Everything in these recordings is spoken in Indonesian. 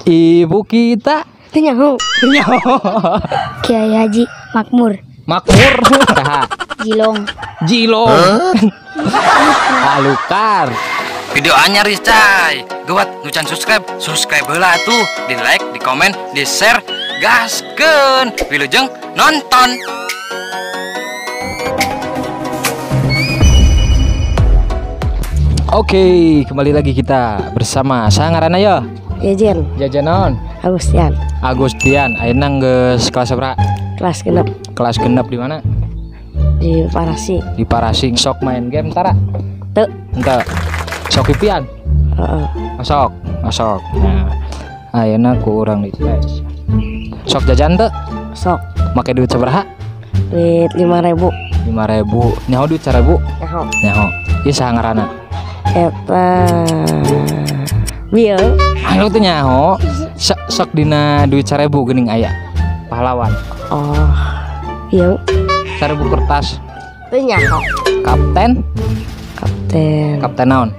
Ibu kita Nyaho. nyaho. Kiai Haji Makmur. Makmur. Saha? Jilong. Jilong. Alukar. Video anyar cai. Gawat nucan subscribe heula tuh, di like, di komen, di share, gaskeun. Wilujeng nonton. Oke, kembali lagi kita bersama saya ngaranna ya. Jajan. Jajanon Agustian. Agustian, ayeuna geus kelas berapa? Kelas genep Kelas genep di mana? di Parasi. Di Parasing. Sok main game tara? Teu. Ente. Sok pipian? Heeh. Masok. Nah, ayeuna ku urang di tes. Sok jajan teu? Sok. Make duit sabaraha? Duit 5.000. 5.000. Nyaho duit 1.000? Nyaho. Nyaho. Ieu saha ngaranna? Eta Bill. Anu teh nyaho. Sok dina duit 1.000 geuning aya. Pahlawan. Oh. Bill. 1.000 kertas. Teu nyaho. Kapten Kapten. naon?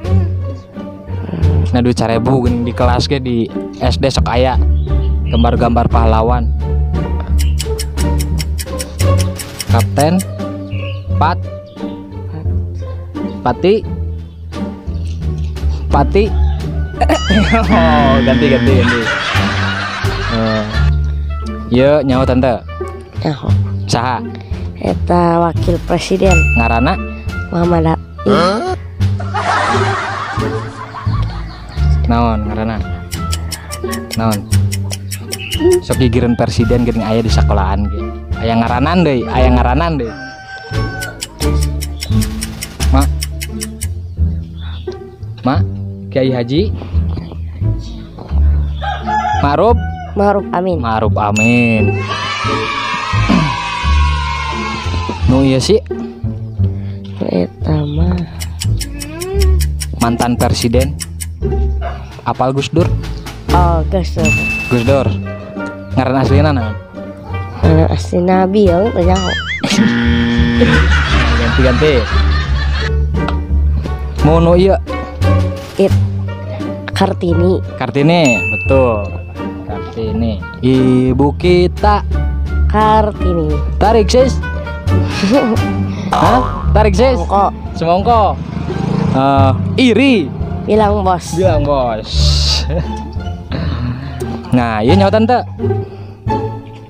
Nah duit 1.000 geuning di kelas ge di SD sok aya gambar-gambar pahlawan. Kapten Pati oh ganti Ye nyaho tante Nyaho. saha Eta wakil presiden ngaranna? Muhammad Naon ngaranna? Naon? Sok gigireun presiden geuning aya di sekolahan ge. Aya ngaranan deui. Ma Kiai Haji Ma'ruf Amin. Nu ieu sih Eta mah mantan presiden apal Gus Dur. oh Gus Dur ngaran aslina naon? Asina Bill. Teu nyaho. Ganti mau nu ieu Kartini. betul. Kartini ibu kita. Kartini. Tarik sis. Hah? Tarik sis. Kok Semongko. Iri. bilang bos. Nah, ieu nyaho tante.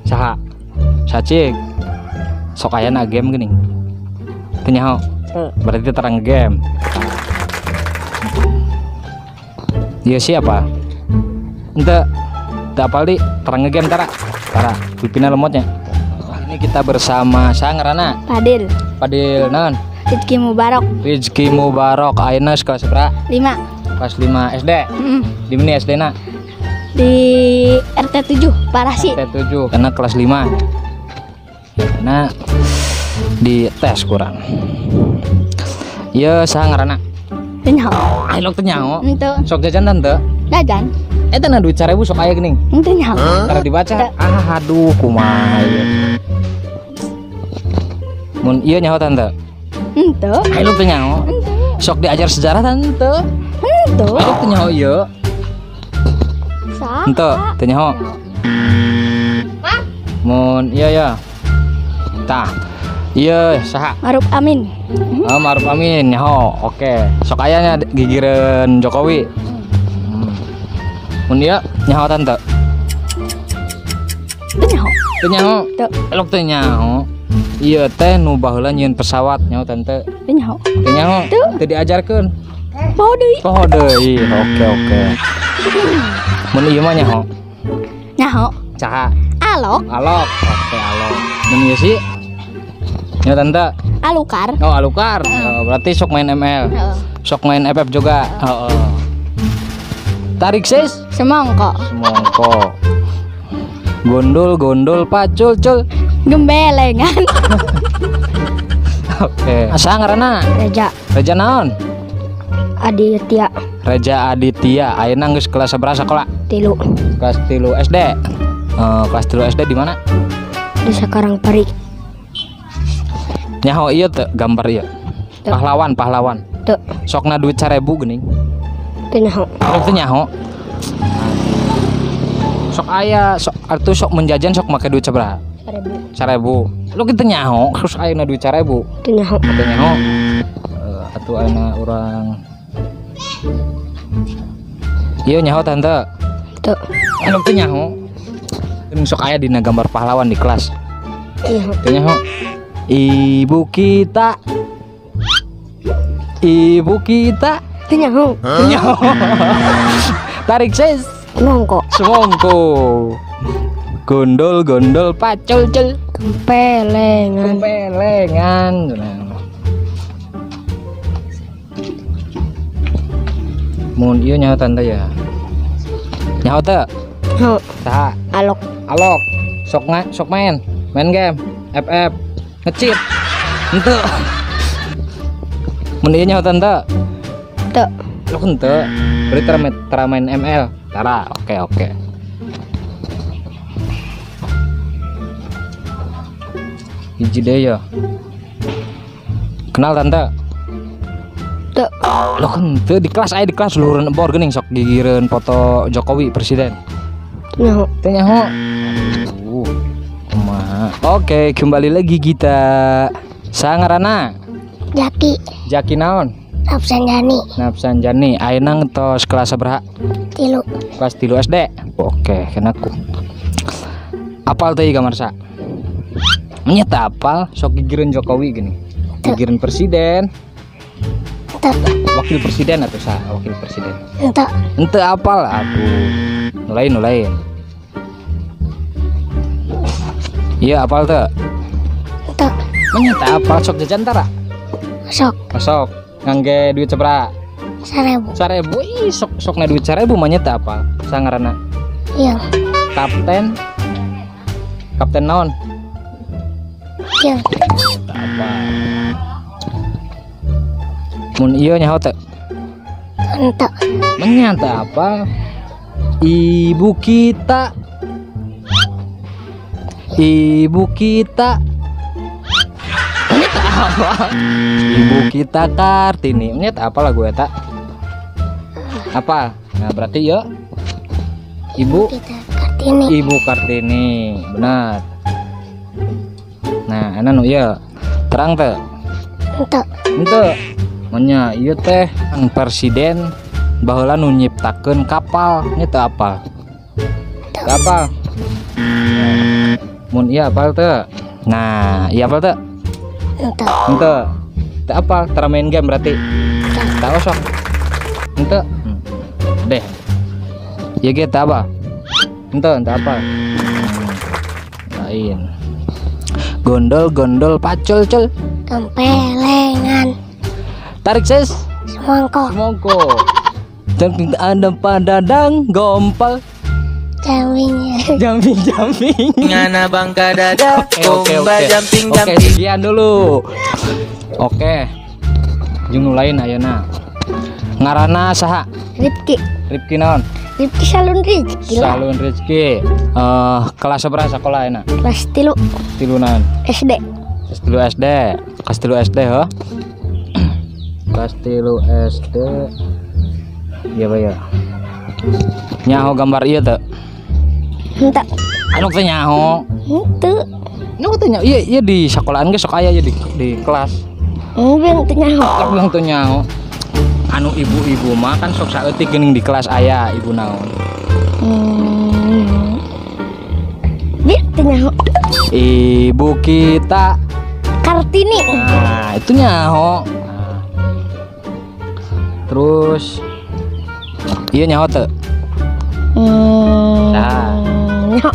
Saha? Sacik. Sok aya game geuning. Teu nyaho. Berarti terang game. Iya siapa? Ente apal di terang game tara pipina lemotnya. Ini kita bersama saya ngaranna Padil naon? Rizky Mubarok. Ayeuna kelas berapa? 5. Kelas 5 SD. Di mana SD na? Di RT 7 Parasi. RT 7 karena kelas 5. Karena di tes kurang. Iya saya ngaranna Teu nyaho. Ayo teu nyaho. Henteu. Sok jajan tante. Jajan. Eta na duit 1.000 sok aya geuning. Teu nyaho. Tara dibaca. Aduh kumaha ieu. Mun ieu nyaho tante. Henteu. Ayo teu nyaho. Sok diajar sejarah tante. Henteu. Ayo teu nyaho ieu. Henteu teu nyaho. Mun ieu ya. Tah. Ieu saha? Ma'ruf Amin. Ma'ruf Amin nyaho. Oke. Sok aya nya gigireun Jokowi. Mun ieu nyaho tante. Teu nyaho. Teu nyaho. Teu. Elok teu nyaho. Ieu teh nu baheula nyieun pesawat nyaho tante. Teu nyaho. Teu nyaho. Teu. Teu diajarkeun. Poho deui. Poho deui. Oke. Mun ieu mah nyaho. Nyaho. Caha. Alok. Oke, alok. Mun ieu sih nyaho tante. Alukar. Oh, alukar. Oh, berarti sok main ML. Sok main FF juga. Tarik sis. Semongko. Gondol pacul. Gembelengan. Oke. Asa ngaranna? Reja naon? Aditya. Reja Aditya. Ayeuna geus kelas sabaraha sakola? 3. Kelas 3 SD. Kelas 3 SD di mana? Di Sakarang Pari. Nyaho ieu teu gambar ieu? Pahlawan. Teu. Sokna duit 1.000 geuning. Teu nyaho. Teu nyaho. Sok aya sok atuh sok menjajan sok make duit sabaraha? 1.000. Lu kita nyaho terus ayeuna duit 1.000. Teu nyaho. Teu nyaho. Atuh ayeuna urang. Ieu nyaho tante. Teu. Anu teu nyaho. Sok aya dina gambar pahlawan di kelas. Iya. Teu nyaho. Ibu kita. Ibu kita. Teu nyaho. Teu nyaho. Tarik ses. Semongko. Semongko. Gondol-gondol pacul-cul. Kempelengan. Kempelengan. Mun ieu nyaho tante ya. Nyaho teu? Nyaho. Saha? Alok. Alok. Sok main game. FF. Ngecit. Henteu. Mun ieu nyaho tante? Teu. Lu henteu. Berarti tara main ML. Tara. Oke. Hiji deh ya. Kenal tante? Teu. Lo henteu di kelas aya di kelas luhureun embor geuning sok gigireun foto Jokowi presiden. Teu nyaho. Teu nyaho. Aduh. Kumaha? Oke, kembali lagi kita. Sangarana? Jaki naon? Nafsan Jani. Ayeuna ngetos kelas sabaraha? 3. Kelas 3 SD. Oke, kenaku. Apal teh gambar sa? Nyata apal sok gigireun Jokowi gini. Gigireun presiden. Wakil presiden atau sa? Wakil presiden. Ente apal. Aduh. Nulain. Iya apal teh? Nyata apal sok jajan tara? Sok. Ngangge duit sabaraha? 1.000. 1.000. Ih, sok na duit 1.000 mah nyata apal. Sangarana? Iya. Kapten naon? Iya. Apa? Mun ieu nyaho teu? Henteu. Menyata apa? Ibu kita. Menyata apa? Ibu kita Kartini. Menyata apa lagu eta? Apa? Nah, berarti ya Ibu Kartini. Benar. Nah, anu ieu terang teh? Henteu. Manya ieu teh presiden baheula nu nyiptakeun kapal nya teu apal. Teu apal. Mun ieu apal teu? Nah, ieu apal teu? Henteu. Teu apal, tara main game berarti. Teu sok. Henteu. Deh. Ieu ge teu apa? Henteu apal. Lain. Gondol-gondol pacul-cul. Kempelengan. Tarik ses. Semongko. Jamping ada padadang gompal. Jamping. Ngana bangka dada. Komba jamping. Oke, sekian dulu. Oke. Jeung lain ayeuna. Ngaranna saha? Rifki naon? Rifki Salun Rizki. Kelas berapa sekolah enak? Kelas 3. 3 naon? SD. Kelas 3 SD heuh. Kelas 3 SD. Iya bayar. Nyaho gambar ieu teu? Henteu. Anu teh nyaho. Henteu. Nu teh nyaho. Iya di sekolahan ge sok aya di kelas. Enggak teu nyaho. Bilang teu nyaho. Anu ibu-ibu mah kan sok saeutik geuning di kelas aya ibu naon. Dia teu nyaho. Ibu kita Kartini. Nah, itu nyaho. Terus iya nyaho teu? Nah. Nyaho.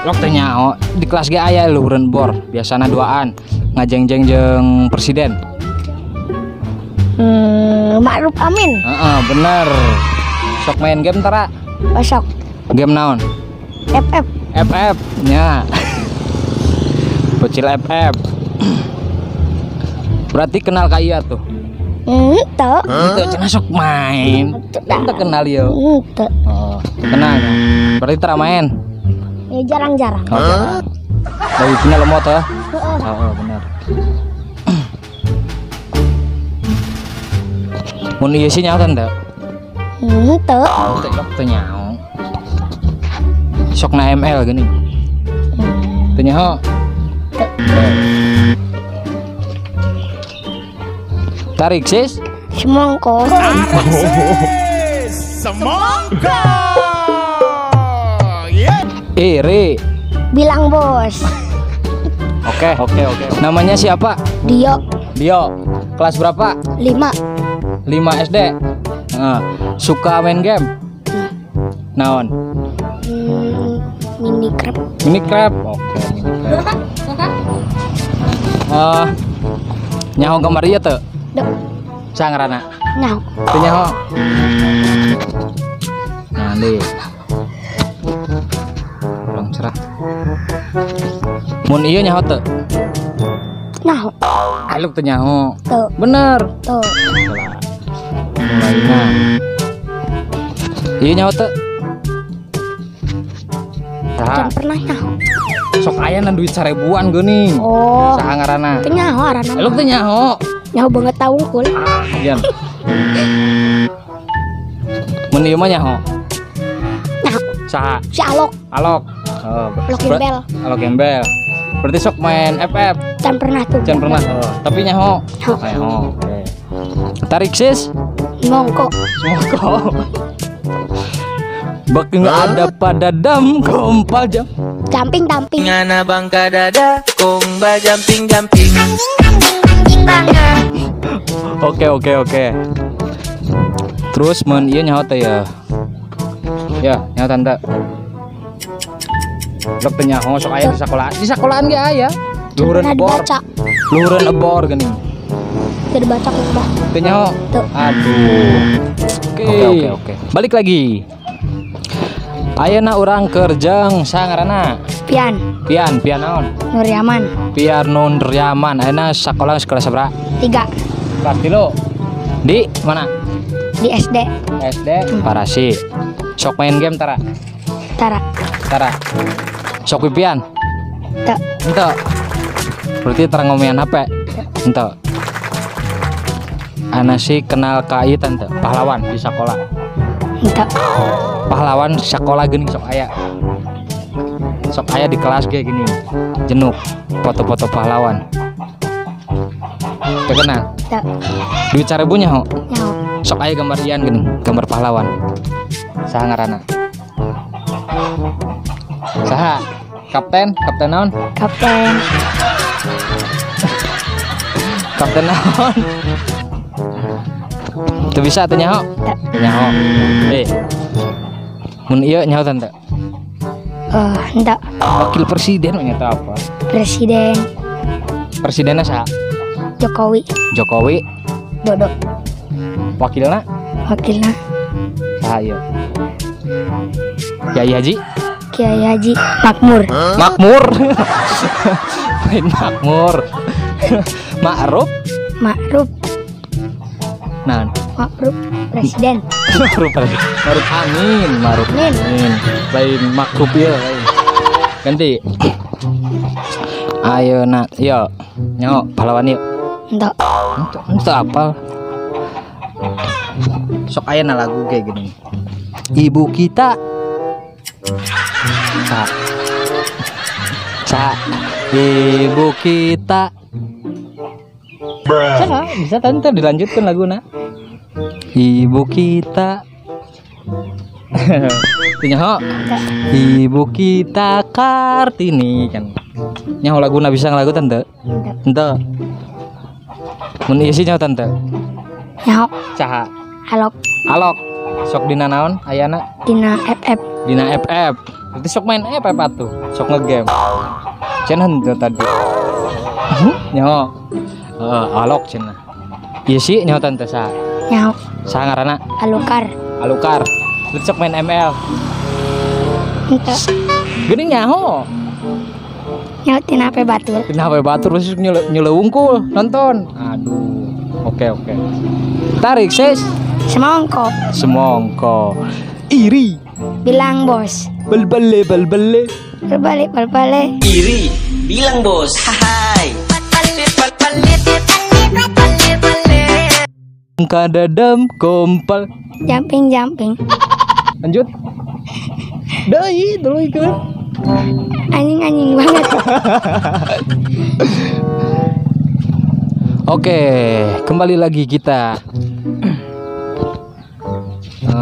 Lok teh nyaho. Di kelas ge aya luhureun bor, biasana duaan ngajengjeng jeung presiden. Ma'ruf Amin. Bener. Sok main game tara? Besok. Game naon? FF nya. Bocil FF. Berarti kenal ka ieu tuh. Henteu. Itu cenah sok main. Teu kenal ieu. Henteu. Oh, kenal. Berarti tara main. Ya jarang-jarang. Oh, jarang. Dari punya lemot ya? Oh, benar. Mun ieu sih nyaho teh? Henteu. Teu nyaho. sok na ML gini. Tanya ho. Tarik sis. Semongko. Semangka. Iri. Bilang bos. Oke. Namanya siapa? Dio. Dio. Kelas berapa? 5. 5 SD. Nah, suka main game? Naon? Minecraft. Minecraft. Oke, Minecraft. Nyaho gambar ieu teu? Dek. Sangarana. Nyaho. Teu nyaho. Nah, deui. Kurang cerah. Mun ieu nyaho teu? Nyaho. Aluk teu nyaho. Tuh. Bener. Tuh. Mulainya. Ieu nyaho teu? Jangan pernah nyaho. Sok aya na duit 1000-an geuning. Oh. Saha ngaranna? Teu nyaho arana. Aluk teu nyaho. Nyaho banget taungkul. Jan. Mun ieu mah nyaho. Nyaho. Saha? Si Alok. Alok. Oh, Alok gembel. Alok gembel. Berarti sok main FF. Jangan pernah tuh. Jangan pernah. Oh, tapi nyaho. Nyaho. Nyaho. Oke. Tarik sis. Mongko. Semongko. Bak nggak ada pada dam kompal jam. Jumping tamping. Ngana bangka dada, komba jumping. Oke. Terus mun ieu nyaho teh ya. Ya, nyaho tante. Dok teh nyaho sok aya di sekolah. Di sekolahan ge aya. Luhureun Pernah ebor. dibaca. Luhureun ebor geuning. Teu dibaca khutbah. Teu nyaho. Tuh. Aduh. Oke. Balik lagi. Ayeuna urang keur jeung sangarana. Pian. Pian naon? Nuryaman. Pian Nuryaman. Ayeuna sakola sekolah sabaraha? 3. Kelas 3. Di mana? Di SD. SD Parasi. Sok main game tara. Tara. Sok pipian. Teu. Ente. Berarti tara ngomean HP. Ente. Ana sih kenal KI tante pahlawan di sekolah. Teu. Pahlawan sekolah geuning sok aya. Sok aya di kelas ge gini. Jenuk foto-foto pahlawan. Teu kenal. Teu. Duit 1000 nyaho. Nyaho. Sok aya gambar ian geuning, gambar pahlawan. Saha ngaranna? Saha? Kapten naon? Kapten. Kapten naon? Teu bisa teu nyaho? Teu nyaho. Mun ieu nyaho tante? Henteu. Wakil presiden nyata apa? Presiden Presidennya saha? Jokowi. Jokowi. Dodo. Wakilna Wakilna saha ieu? Yai Haji? Kiai Haji Makmur. Makmur. Lain Makmur. Ma'ruf. Ma'ruf. Nah, Ma'ruf presiden. Ma'ruf Amin. Lain Makruf ieu lain. Ganti. Ayeuna ieu nyaho pahlawan ieu. Henteu. Henteu apal. Sok ayeuna lagu kayak gini. Ibu kita. Sa. Ibu kita. Bisa tante dilanjutkan laguna. Ibu kita. Nyaho. Ibu kita Kartini kan. Nyaho laguna bisa ngelagu tante. Tante. Mun ieu sih nyaho tante. Nyaho. Saha? Alok. Sok dina naon ayana? Dina FF. Dina FF. Berarti sok main FF atuh. Sok ngegame. Cenah henteu tadi. Nyaho. Alok cenah. Ieu sih nyaho tante saha? Nyaho. Saha ngaranna? Alukar. Berarti sok main ML. Henteu. Geuning nyaho. Nyaho tina HP batur. Tina HP batur terus nyelewungkul nonton. Aduh. Oke. Tarik sis. Semongko. Iri. Bilang bos. Balbale. Berbalik. Iri, bilang bos. Hai. Kadadam kompal. Jumping. Lanjut. Deui dulu ikut. Anjing banget. Oke, kembali lagi kita.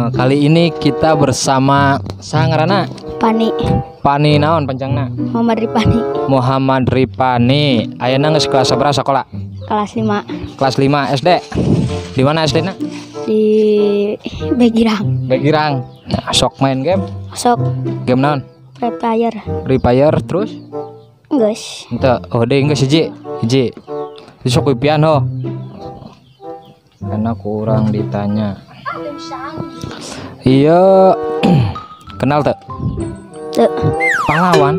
Kali ini kita bersama sangarana Pani naon panjangna? Muhammad Ripani. Ayeuna geus kelas sabaraha sekolah? Kelas 5. Kelas 5 SD. Di mana SD-na? Di Begirang. Nah, sok main game. Sok Game naon? Free Fire terus? geus. Henteu, oh deui geus hiji. Di sok piano. Karena kurang ditanya. Iya. Kenal tuh? Teu. Pahlawan?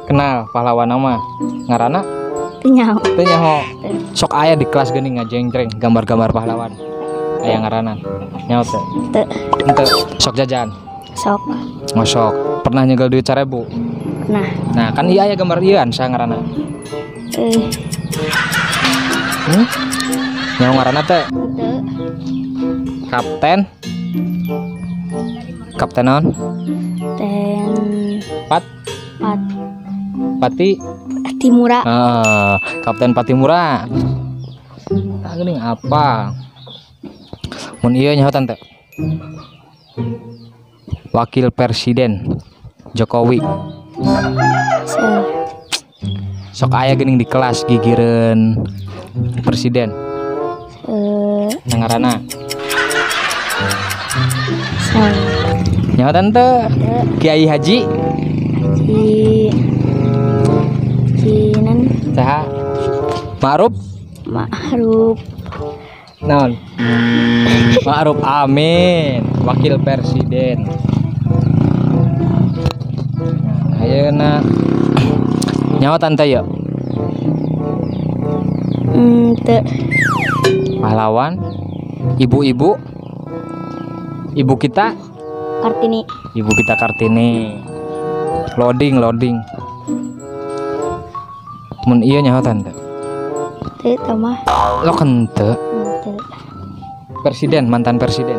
Kenal Pahlawan nama ngaranna? teu nyaho. Sok aya di kelas geuning ngajenggreng gambar-gambar pahlawan. Aya ngaranna. Nyaho teu? Teu. Henteu, sok jajan. Sok. Ngosok. Pernah nyegel duit 1000? Nah, Nah, kan iya aya gambar ieuan sa ngaranna. Nyaho ngaranna teh? Teu. Kapten naon? Pati Timura. Kapten Patimura. Nah, geuning apa? Mun ieu nyaho tante? Wakil Presiden Jokowi. Sok aya geuning di kelas gigireun presiden. Ngaranna? Nyaho tante? Kiai Haji. Saha? Ma'ruf naon? Ma'ruf Amin, wakil presiden. Nah, ayeuna nyawa tante ya? Teu. Pahlawan, ibu kita Kartini. Ibu kita Kartini. Loading. Mun ieu nyaho tante? Teu mah. Lo kente. Teu. Mantan presiden.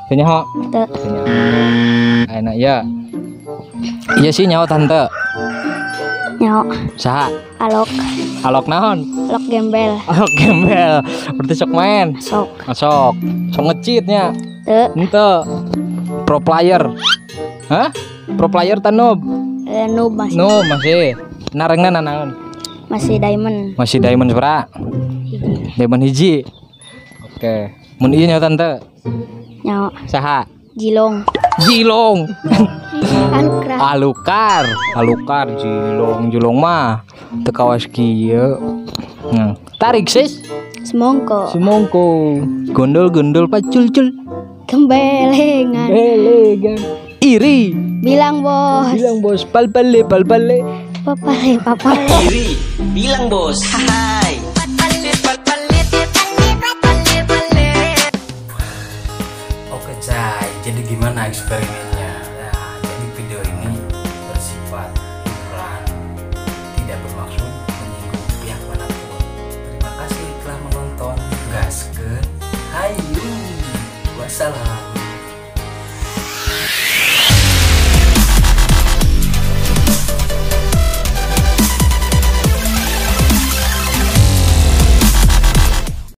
Teu nyaho? Teu. Ayeuna ya. Iya sih nyaho tante. Nyaho. Saha? Alok naon? Alok gembel. Berarti sok main. Sok. Sok nge-cheat nya. Teu. Henteu. Pro player. Hah? Pro player ta noob? Noob masih. Noob masih. Narengna naon? Masih diamond. Masih diamond berapa? Diamond hiji. Oke. Mun ieu nya tante? Nyaho. Saha? Jilong. Alukar jilong mah teu kawas kieu. Tarik sis. Semongko. Gondol pacul-cul. Gembelengan. Iri. Bilang bos. Pal-pale. Papale. Iri, bilang bos. Hai. Oke Cai, jadi gimana eksperimennya? Nah, jadi video ini bersifat hiburan, tidak bermaksud menyinggung pihak manapun. Terima kasih telah menonton. Gaskeun, hayu, wassalam.